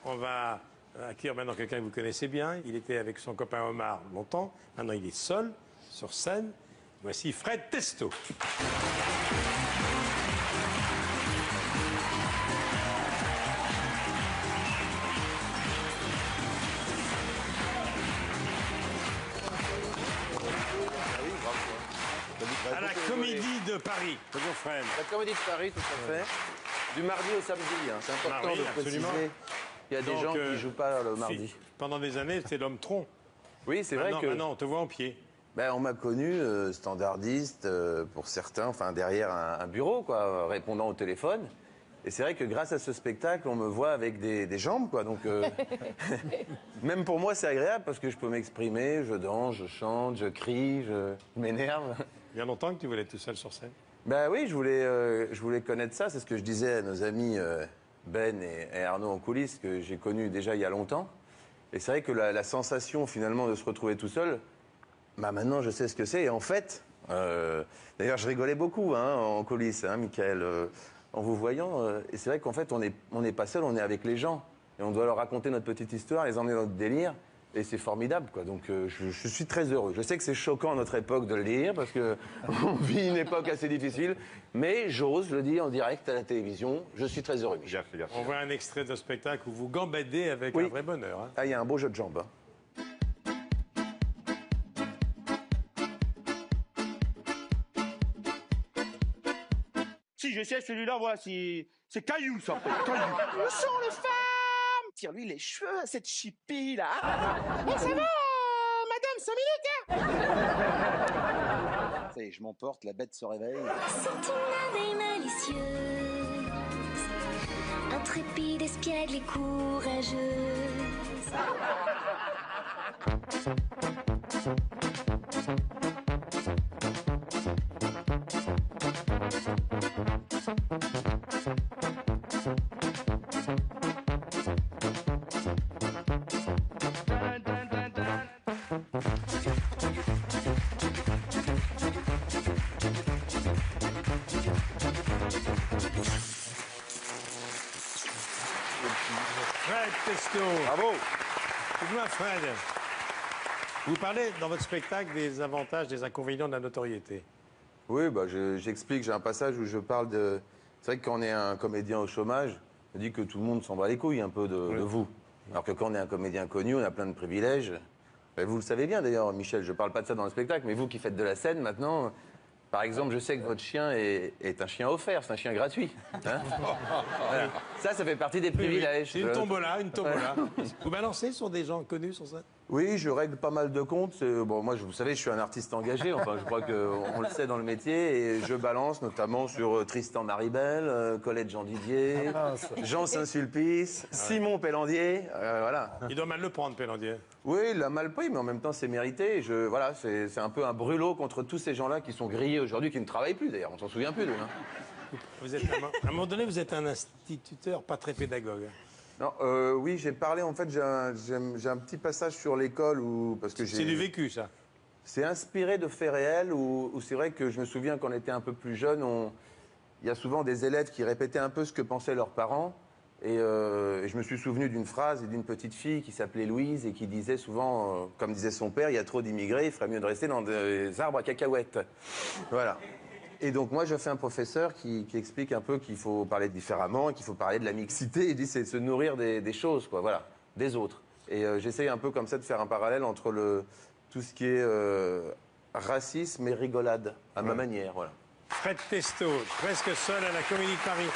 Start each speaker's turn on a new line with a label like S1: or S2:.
S1: On va accueillir maintenant quelqu'un que vous connaissez bien. Il était avec son copain Omar longtemps. Maintenant, il est seul sur scène. Voici Fred Testo. À la Comédie de Paris. Bonjour Fred.
S2: La Comédie de Paris, tout à fait. Du mardi au samedi, hein. C'est important
S1: Mardi,
S2: de préciser.
S1: absolument.
S2: Il y a des gens qui ne jouent pas le mardi.
S1: Pendant des années, c'est l'homme tronc.
S2: Oui, c'est vrai que...
S1: Maintenant, on te voit en pied.
S2: Ben, on m'a connu standardiste pour certains, enfin derrière un bureau, quoi, répondant au téléphone. Et c'est vrai que grâce à ce spectacle, on me voit avec des jambes, quoi. Donc, même pour moi, c'est agréable parce que je peux m'exprimer, je danse, je chante, je crie, je m'énerve.
S1: Il y a longtemps que tu voulais être tout seul sur scène.
S2: Ben oui, je voulais connaître ça. C'est ce que je disais à nos amis Ben et Arnaud en coulisses, que j'ai connu déjà il y a longtemps. Et c'est vrai que la sensation, finalement, de se retrouver tout seul, bah maintenant, je sais ce que c'est. Et en fait, d'ailleurs, je rigolais beaucoup en coulisses, Michael, en vous voyant. Et c'est vrai qu'en fait, on n'est pas seul, on est avec les gens. Et on doit leur raconter notre petite histoire, les emmener dans notre délire. Et c'est formidable, quoi. Donc, je suis très heureux. Je sais que c'est choquant à notre époque de le dire, parce qu'on vit une époque assez difficile. Mais j'ose le dire en direct à la télévision. Je suis très heureux, Michel.
S1: On voit un extrait de spectacle où vous gambadez avec un vrai bonheur.
S2: Ah, il y a un beau jeu de jambes.
S3: Si, je sais, celui-là, voilà, c'est Caillou, ça s'appelle, Caillou.
S4: Où sont les femmes? Tire-lui les cheveux à cette chipie, là. Oh, ça va, madame, 5 minutes, hein? Ça y est, je m'emporte, la bête se réveille.
S5: C'est une abeille malicieuse, intrépide, espiègle et courageuse.
S1: Fred Testo.
S2: Bravo.
S1: Dites-moi, Fred, vous parlez dans votre spectacle des avantages, des inconvénients de la notoriété.
S2: Oui, bah, j'explique, j'ai un passage où je parle de... C'est vrai que quand on est un comédien au chômage, on dit que tout le monde s'en bat les couilles un peu de vous. Alors que quand on est un comédien connu, on a plein de privilèges. Ben, vous le savez bien d'ailleurs, Michel, je parle pas de ça dans le spectacle, mais vous qui faites de la scène maintenant... Par exemple, je sais que votre chien est un chien offert, c'est un chien gratuit. Hein voilà. Ça fait partie des privilèges.
S1: C'est une tombola, une tombola. Vous balancez sur des gens connus sur ça?
S2: Oui, je règle pas mal de comptes. Bon, moi, vous savez, je suis un artiste engagé. Enfin, je crois qu'on le sait dans le métier. Et je balance notamment sur Tristan Maribel, Colette Jean Didier, Jean Saint-Sulpice, Simon Pellandier. Voilà.
S1: Il doit mal le prendre, Pellandier.
S2: Oui, il l'a mal pris, mais en même temps, c'est mérité. Voilà, c'est un peu un brûlot contre tous ces gens-là qui sont grillés aujourd'hui, qui ne travaillent plus d'ailleurs. On s'en souvient plus d'eux.
S1: Vous êtes, à un moment donné, vous êtes un instituteur pas très pédagogue.
S2: Non, oui, j'ai parlé, en fait, j'ai un petit passage sur l'école où...
S1: C'est du vécu, ça.
S2: C'est inspiré de faits réels où c'est vrai que je me souviens quand on était un peu plus jeune, il y a souvent des élèves qui répétaient un peu ce que pensaient leurs parents. Et je me suis souvenu d'une phrase d'une petite fille qui s'appelait Louise et qui disait souvent, comme disait son père, il y a trop d'immigrés, il ferait mieux de rester dans des arbres à cacahuètes. Voilà. Et donc moi, je fais un professeur qui explique un peu qu'il faut parler différemment, qu'il faut parler de la mixité. Il dit c'est de se nourrir des choses, quoi, voilà, des autres. Et j'essaye un peu comme ça de faire un parallèle entre tout ce qui est racisme et rigolade, à ma manière, voilà.
S1: Fred Testo, presque seul à la Comédie de Paris.